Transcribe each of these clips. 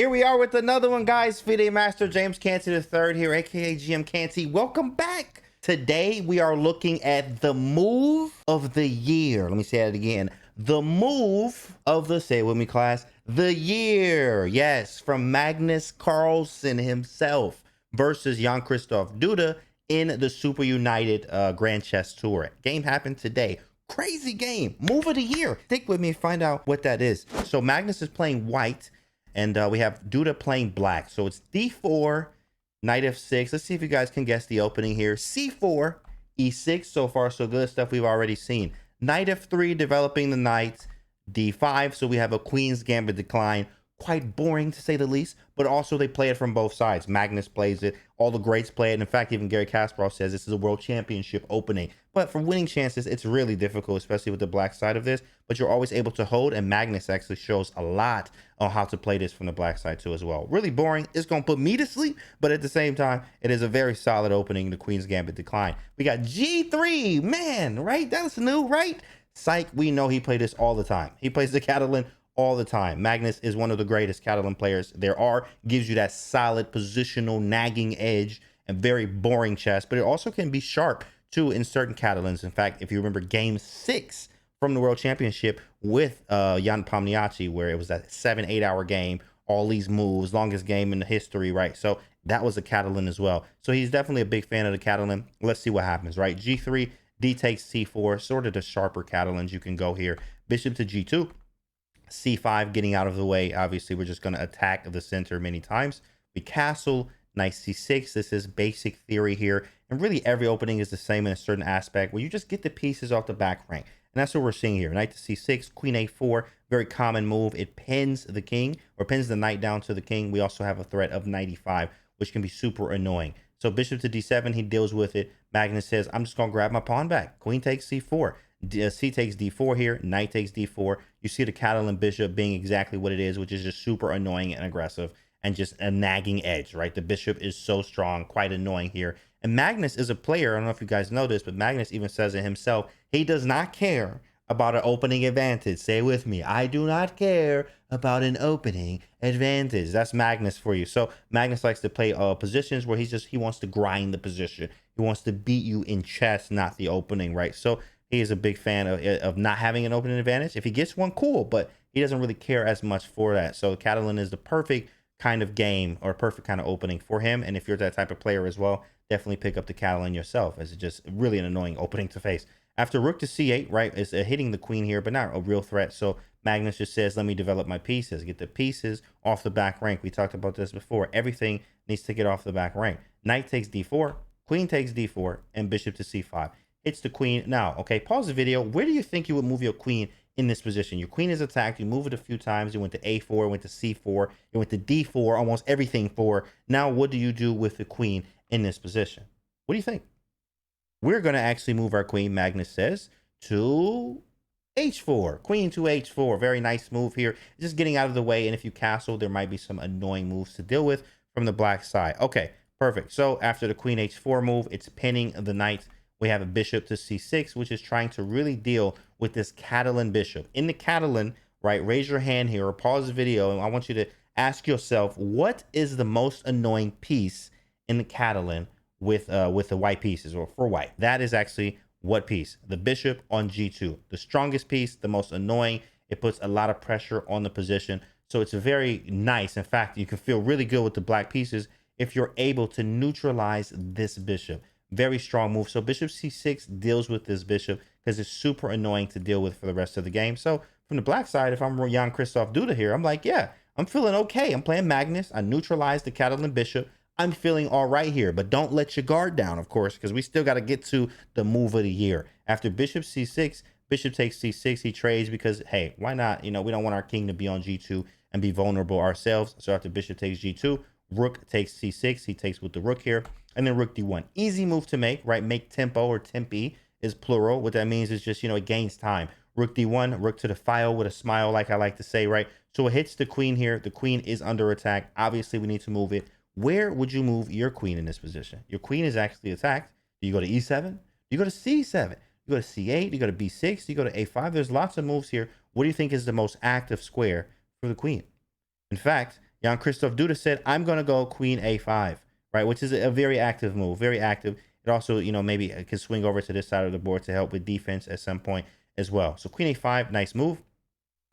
Here we are with another one, guys. FIDE Master James Canty III here, aka GM Canty. Welcome back. Today we are looking at the move of the year. Let me say that again. The move of the, say it with me, class, the year. Yes, from Magnus Carlsen himself versus Jan-Christoph Duda in the Super United Grand Chess Tour. Game happened today. Crazy game. Move of the year. Stick with me and find out what that is. So Magnus is playing white. And we have Duda playing black. So it's d4, knight f6. Let's see if you guys can guess the opening here. c4, e6. So far, so good. Stuff we've already seen. Knight f3, developing the knight. d5. So we have a queen's gambit decline. Quite boring, to say the least. But also, they play it from both sides. Magnus plays it. All the greats play it. And in fact, even Garry Kasparov says this is a world championship opening. But for winning chances, it's really difficult, especially with the black side of this. But you're always able to hold. And Magnus actually shows a lot on how to play this from the black side too as well. Really boring. It's going to put me to sleep. But at the same time, it is a very solid opening. The queen's gambit decline. We got g3. Man, right? That's new, right? Psych, we know he played this all the time. He plays the Catalan all the time. Magnus is one of the greatest Catalan players there are. Gives you that solid positional nagging edge and very boring chess, but it also can be sharp too in certain Catalans. In fact, if you remember game 6 from the World Championship with Jan Pomniachtchi, where it was that 7-8 hour game, all these moves, longest game in the history, right? So that was a Catalan as well. So he's definitely a big fan of the Catalan. Let's see what happens, right? G3, D takes C4, sort of the sharper Catalans you can go here. Bishop to G2. C5 getting out of the way. Obviously, we're just going to attack the center many times. We castle, knight C6. This is basic theory here. And really, every opening is the same in a certain aspect where you just get the pieces off the back rank. And that's what we're seeing here. Knight to C6, queen A4, very common move. It pins the king or pins the knight down to the king. We also have a threat of knight E5, which can be super annoying. So bishop to D7, he deals with it. Magnus says, I'm just going to grab my pawn back. Queen takes C4. C takes D4 here, knight takes D4. You see the Catalan bishop being exactly what it is, which is just super annoying and aggressive and just a nagging edge, right? The bishop is so strong, quite annoying here. And Magnus is a player, I don't know if you guys know this, but Magnus even says it himself. He does not care about an opening advantage. Say it with me. I do not care about an opening advantage. That's Magnus for you. So Magnus likes to play positions where he wants to grind the position. He wants to beat you in chess, not the opening, right? So he is a big fan of not having an opening advantage. If he gets one, cool, but he doesn't really care as much for that. So Catalan is the perfect kind of game or perfect kind of opening for him. And if you're that type of player as well, definitely pick up the Catalan yourself, as it's just really an annoying opening to face. After rook to c8, right, is hitting the queen here, but not a real threat. So Magnus just says, let me develop my pieces, get the pieces off the back rank. We talked about this before. Everything needs to get off the back rank. Knight takes d4, queen takes d4, and bishop to c5. It's the queen. Now, okay, pause the video. Where do you think you would move your queen in this position? Your queen is attacked. You move it a few times. You went to A4, went to C4, you went to D4, almost everything 4. Now, what do you do with the queen in this position? What do you think? We're going to actually move our queen, Magnus says, to H4. Queen to H4. Very nice move here. Just getting out of the way. And if you castle, there might be some annoying moves to deal with from the black side. Okay, perfect. So after the queen H4 move, it's pinning the knight. We have a bishop to c6, which is trying to really deal with this Catalan bishop. In the Catalan, right, raise your hand here or pause the video, and I want you to ask yourself, what is the most annoying piece in the Catalan with the white pieces, or for white? That is actually what piece? The bishop on g2. The strongest piece, the most annoying. It puts a lot of pressure on the position. So it's very nice. In fact, you can feel really good with the black pieces if you're able to neutralize this bishop. Very strong move. So bishop c6 deals with this bishop because it's super annoying to deal with for the rest of the game. So from the black side, if I'm Jan-Christoph Duda here, I'm like, yeah, I'm feeling okay. I'm playing Magnus. I neutralized the Catalan bishop. I'm feeling all right here, but don't let your guard down, of course, because we still got to get to the move of the year. After bishop c6, bishop takes c6, he trades because, hey, why not? You know, we don't want our king to be on g2 and be vulnerable ourselves. So after bishop takes g2, rook takes c6, he takes with the rook here. And then rook d1. Easy move to make, right? Make tempo, or tempi is plural. What that means is just, you know, it gains time. Rook d1, rook to the file with a smile, like I like to say, right? So it hits the queen here. The queen is under attack. Obviously, we need to move it. Where would you move your queen in this position? Your queen is actually attacked. Do you go to e7? Do you go to c7? You go to c8? You go to b6? You go to a5? There's lots of moves here. What do you think is the most active square for the queen? In fact, Jan-Christoph Duda said, I'm going to go queen a5, right? Which is a very active move, very active. It also, you know, maybe it could swing over to this side of the board to help with defense at some point as well. So queen a5, nice move.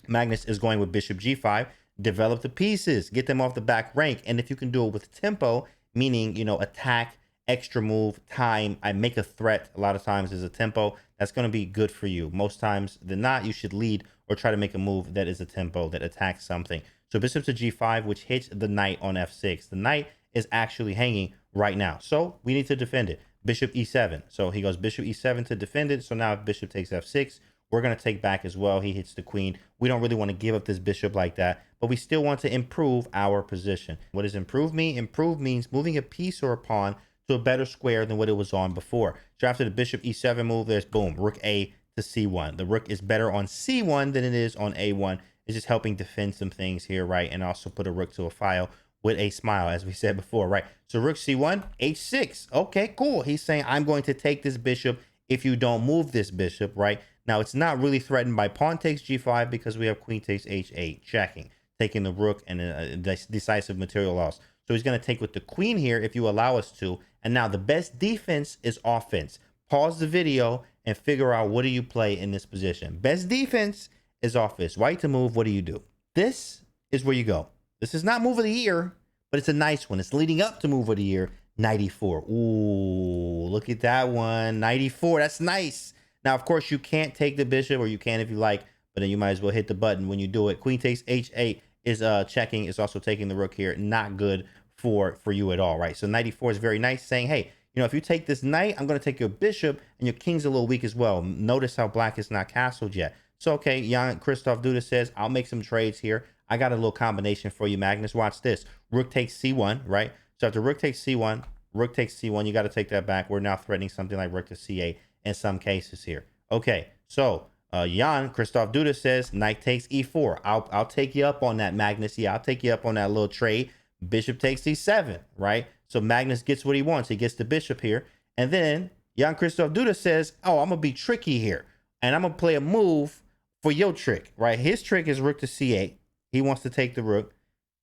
Magnus is going with bishop g5, develop the pieces, get them off the back rank. And if you can do it with tempo, meaning, you know, attack, extra move, time, I make a threat a lot of times is a tempo, that's going to be good for you. Most times than not, you should lead or try to make a move that is a tempo that attacks something. So bishop to g5, which hits the knight on f6. The knight is actually hanging right now, so we need to defend it. Bishop e7. So he goes bishop e7 to defend it. So now if bishop takes f6, we're going to take back as well. He hits the queen. We don't really want to give up this bishop like that, but we still want to improve our position. What does improve mean? Improve means moving a piece or a pawn to a better square than what it was on before. So after the bishop e7 move, there's boom, rook a to c1. The rook is better on c1 than it is on a1. It's just helping defend some things here, right? And also put a rook to a file with a smile, as we said before, right? So rook c1, h6. Okay, cool. He's saying, I'm going to take this bishop if you don't move this bishop, right? Now, it's not really threatened by pawn takes g5 because we have queen takes h8, checking, taking the rook and a decisive material loss. So he's going to take with the queen here if you allow us to. And now the best defense is offense. Pause the video and figure out what do you play in this position. Best defense is offense. White to move, what do you do? This is where you go. This is not move of the year, but it's a nice one. It's leading up to move of the year, 94. Ooh, look at that one, 94. That's nice. Now, of course, you can't take the bishop, or you can if you like, but then you might as well hit the button when you do it. Queen takes h8 is checking. It's also taking the rook here. Not good for you at all, right? So 94 is very nice, saying, hey, you know, if you take this knight, I'm going to take your bishop, and your king's a little weak as well. Notice how black is not castled yet. So, okay, Jan-Christoph Duda says, I'll make some trades here. I got a little combination for you, Magnus. Watch this. Rook takes c1, right? So after rook takes c1, rook takes c1, you got to take that back. We're now threatening something like rook to c8 in some cases here. Okay, so Jan-Christoph Duda says, knight takes e4. I'll take you up on that, Magnus. Yeah, I'll take you up on that little trade. Bishop takes e7, right? So Magnus gets what he wants. He gets the bishop here. And then Jan-Christoph Duda says, oh, I'm going to be tricky here. And I'm going to play a move for your trick, right? His trick is rook to c8. He wants to take the rook.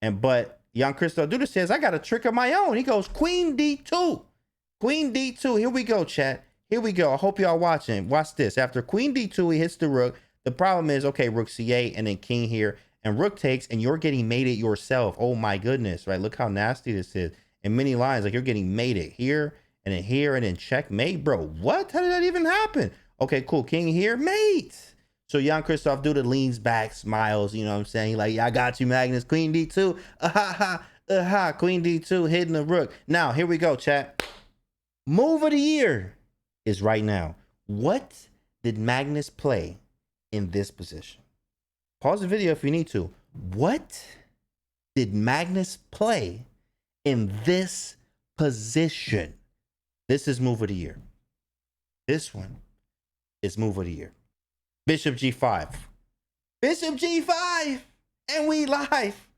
But Jan-Christoph Duda says, I got a trick of my own. He goes queen d2. Queen d2. Here we go, chat. Here we go. I hope y'all watching. Watch this. After queen d2, he hits the rook. The problem is, okay, rook c8 and then king here. And rook takes, and you're getting mated yourself. Oh, my goodness, right? Look how nasty this is. In many lines, like you're getting mated here and then checkmate. Bro, what? How did that even happen? Okay, cool. King here, mate. So Jan-Christoph Duda leans back, smiles, you know what I'm saying? Like, yeah, I got you, Magnus. Queen d2. Queen d2, hitting the rook. Now, here we go, chat. Move of the year is right now. What did Magnus play in this position? Pause the video if you need to. What did Magnus play in this position? This is move of the year. This one is move of the year. Bishop g5. Bishop g5. And we live.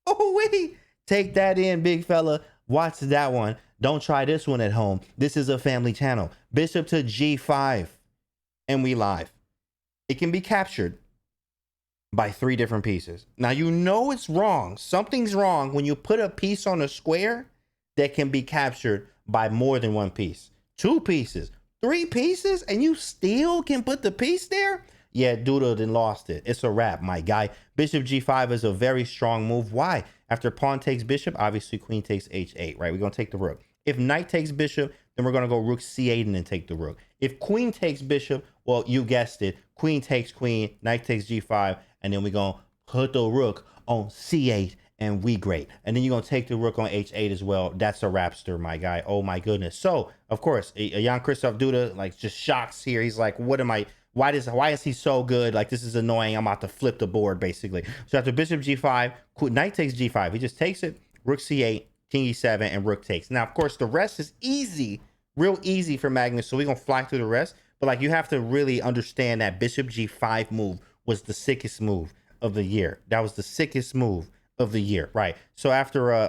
Oh, we take that in, big fella. Watch that one. Don't try this one at home. This is a family channel. Bishop to g5. And we live. It can be captured by 3 different pieces. Now, you know it's wrong. Something's wrong when you put a piece on a square that can be captured by more than 1 piece. 2 pieces, 3 pieces, and you still can put the piece there? Yeah, Duda then lost it. It's a wrap, my guy. Bishop g5 is a very strong move. Why? After pawn takes bishop, obviously queen takes h8, right? We're going to take the rook. If knight takes bishop, then we're going to go rook c8 and then take the rook. If queen takes bishop, well, you guessed it. Queen takes queen, knight takes g5, and then we're going to put the rook on c8, and we great. And then you're going to take the rook on h8 as well. That's a rapster, my guy. Oh, my goodness. So, of course, Jan-Christoph Duda, like, just shocks here. He's like, what am I... Why is he so good? Like, this is annoying. I'm about to flip the board, basically. So after bishop g5, knight takes g5. He just takes it, rook c8, king e7, and rook takes. Now, of course, the rest is easy, real easy for Magnus. So we're going to fly through the rest. But, like, you have to really understand that bishop g5 move was the sickest move of the year. That was the sickest move of the year, right? So after,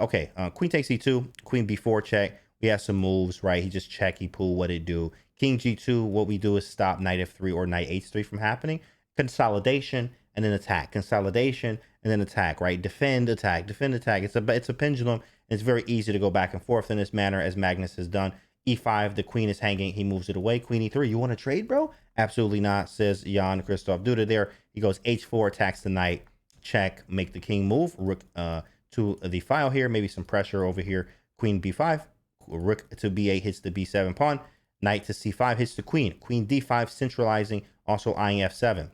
queen takes e2, queen b4 check. We have some moves, right? He just check, he pull, what it do. King g2, what we do is stop knight f3 or knight h3 from happening. Consolidation, and then attack, consolidation, and then attack, right? Defend, attack, defend, attack. It's a pendulum, and it's very easy to go back and forth in this manner, as Magnus has done. E5, the queen is hanging. He moves it away. Queen E3. You want to trade, bro? Absolutely not, says Jan Christoph Duda there. He goes H4, attacks the knight. Check, make the king move. Rook to the file here. Maybe some pressure over here. Queen B5. Rook to B8 hits the B7 pawn. Knight to C5 hits the queen. Queen D5 centralizing, also eyeing F7.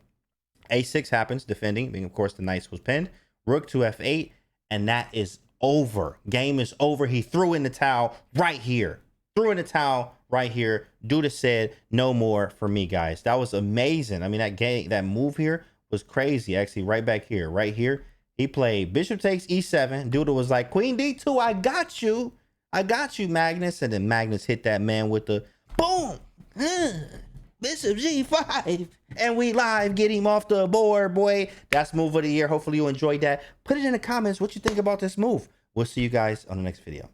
A6 happens, defending. Of course, the knight was pinned. Rook to F8, and that is over. Game is over. He threw in the towel right here. Threw in the towel right here. Duda said, no more for me, guys. That was amazing. I mean, that move here was crazy. Actually, right back here, right here. He played bishop takes E7. Duda was like, Queen D2, I got you. I got you, Magnus. And then Magnus hit that man with the boom. Bishop G5. And we live. Get him off the board, boy. That's move of the year. Hopefully you enjoyed that. Put it in the comments what you think about this move. We'll see you guys on the next video.